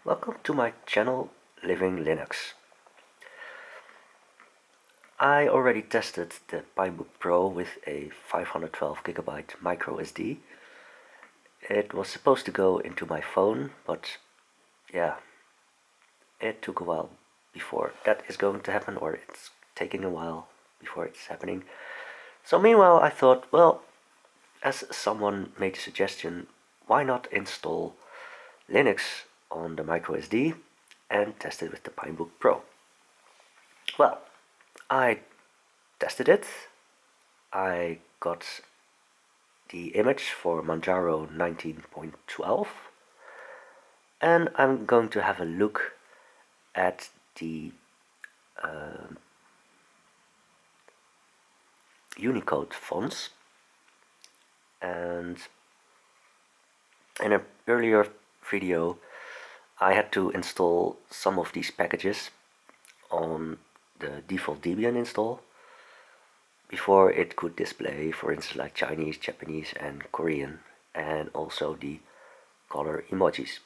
Welcome to my channel Living Linux. I already tested the Pinebook Pro with a 512GB micro SD. It was supposed to go into my phone, but yeah, it took a while before that is going to happen, or it's taking a while before it's happening. So meanwhile I thought, well, as someone made a suggestion, why not install Linux on the micro SD and test it with the Pinebook Pro. Well, I tested it. I got the image for Manjaro 19.12, and I'm going to have a look at the Unicode fonts. And in an earlier video I had to install some of these packages on the default Debian install before it could display, for instance, like Chinese, Japanese and Korean, and also the color emojis.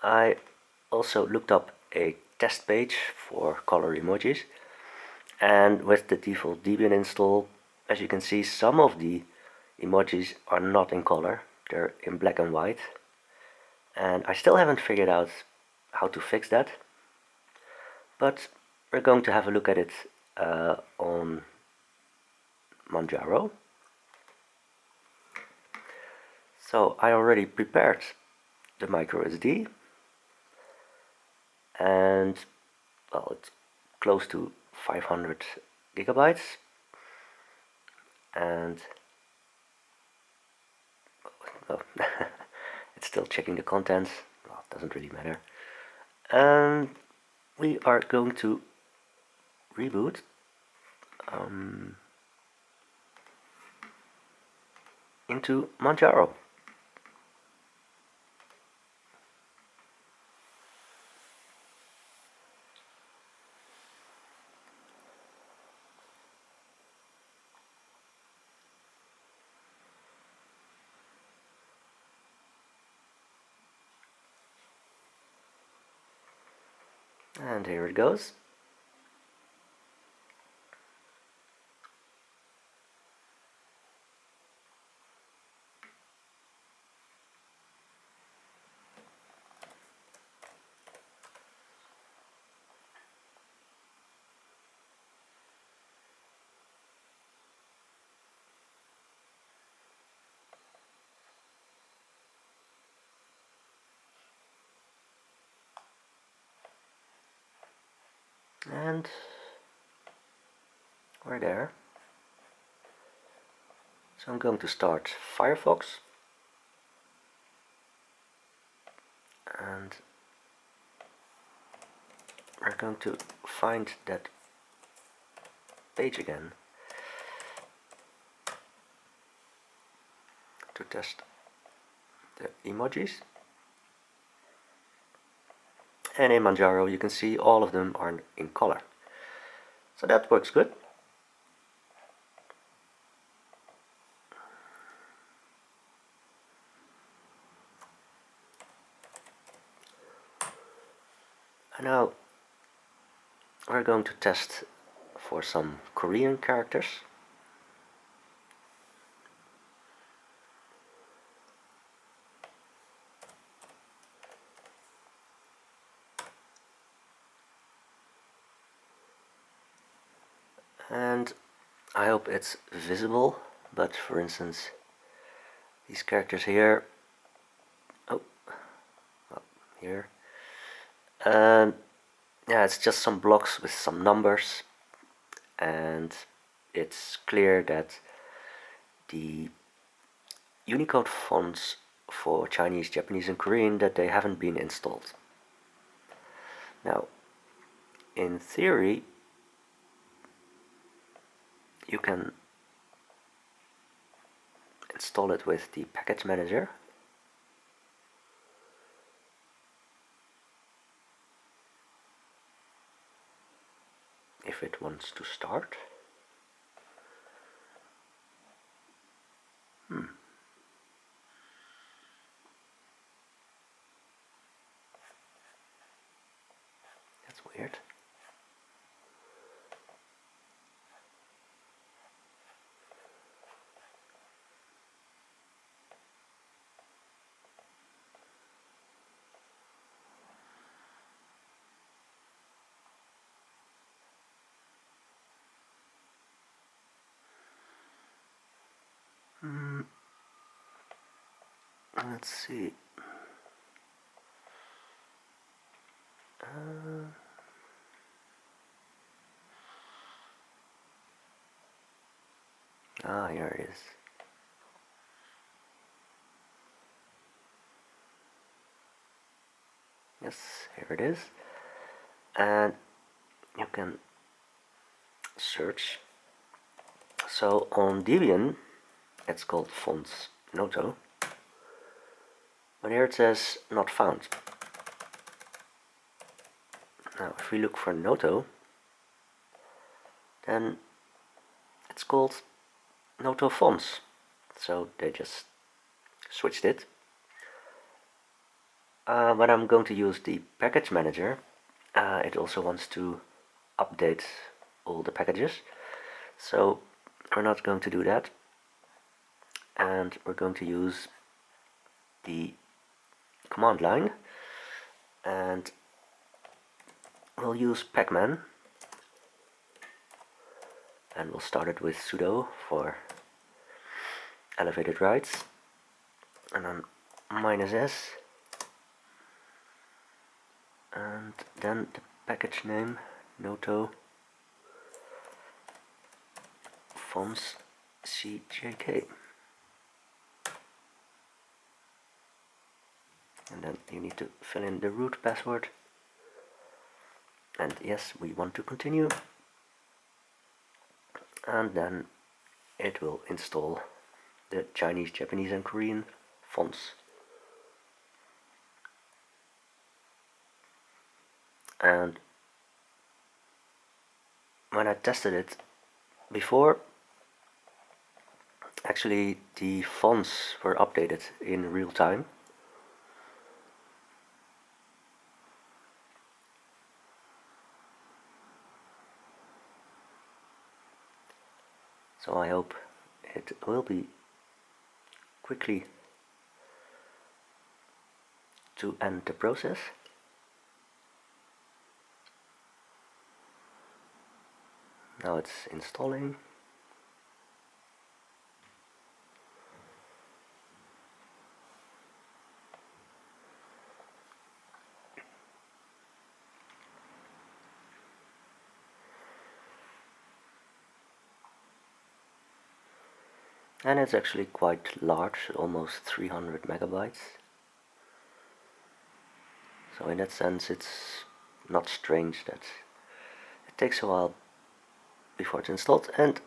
I also looked up a test page for color emojis, and with the default Debian install, as you can see, some of the emojis are not in color, they're in black and white, and I still haven't figured out how to fix that, but we're going to have a look at it on Manjaro. So I already prepared the micro SD, and well, it's close to 500 gigabytes, and oh, it's still checking the contents. Well, it doesn't really matter. And we are going to reboot into Manjaro. And here it goes. And we're there. So I'm going to start Firefox, and we're going to find that page again to test the emojis. And in Manjaro you can see all of them are in color. So that works good. And now we're going to test for some Korean characters. And I hope it's visible, but for instance these characters here, here, and yeah, it's just some blocks with some numbers, and it's clear that the Unicode fonts for Chinese, Japanese and Korean, that they haven't been installed. Now, in theory, you can install it with the package manager. If it wants to start. Let's see. Here it is. Yes, here it is. And you can search. So on Debian, it's called fonts noto. But here it says not found. Now, if we look for noto, then it's called noto-fonts. So they just switched it. When I'm going to use the package manager, it also wants to update all the packages. So we're not going to do that. And we're going to use the command line. And we'll use pacman. And we'll start it with sudo for elevated rights. And then -s. And then the package name noto-fonts-cjk. And then you need to fill in the root password. And yes, we want to continue. And then it will install the Chinese, Japanese and Korean fonts. And when I tested it before, actually the fonts were updated in real time. So I hope it will be quickly to end the process. Now it's installing. And it's actually quite large, almost 300 megabytes. So in that sense it's not strange that it takes a while before it's installed. And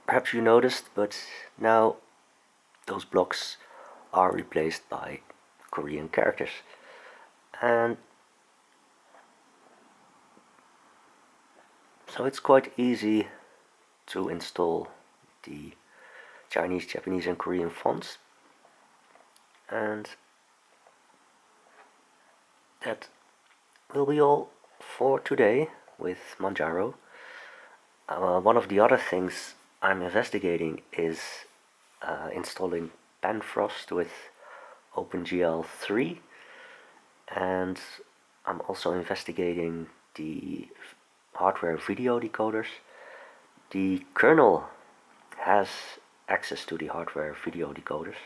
perhaps you noticed, but now those blocks are replaced by Korean characters. And so it's quite easy to install the Chinese, Japanese and Korean fonts. And that will be all for today with Manjaro. One of the other things I'm investigating is installing Penfrost with OpenGL 3, and I'm also investigating the hardware video decoders. The kernel has access to the hardware video decoders,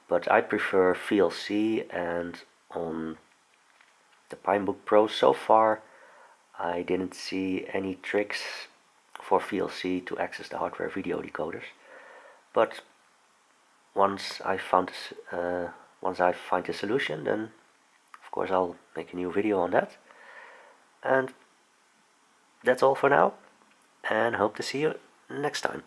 but I prefer VLC, and on the Pinebook Pro so far I didn't see any tricks for VLC to access the hardware video decoders. But once I find a solution, then of course I'll make a new video on that. And that's all for now, and hope to see you next time.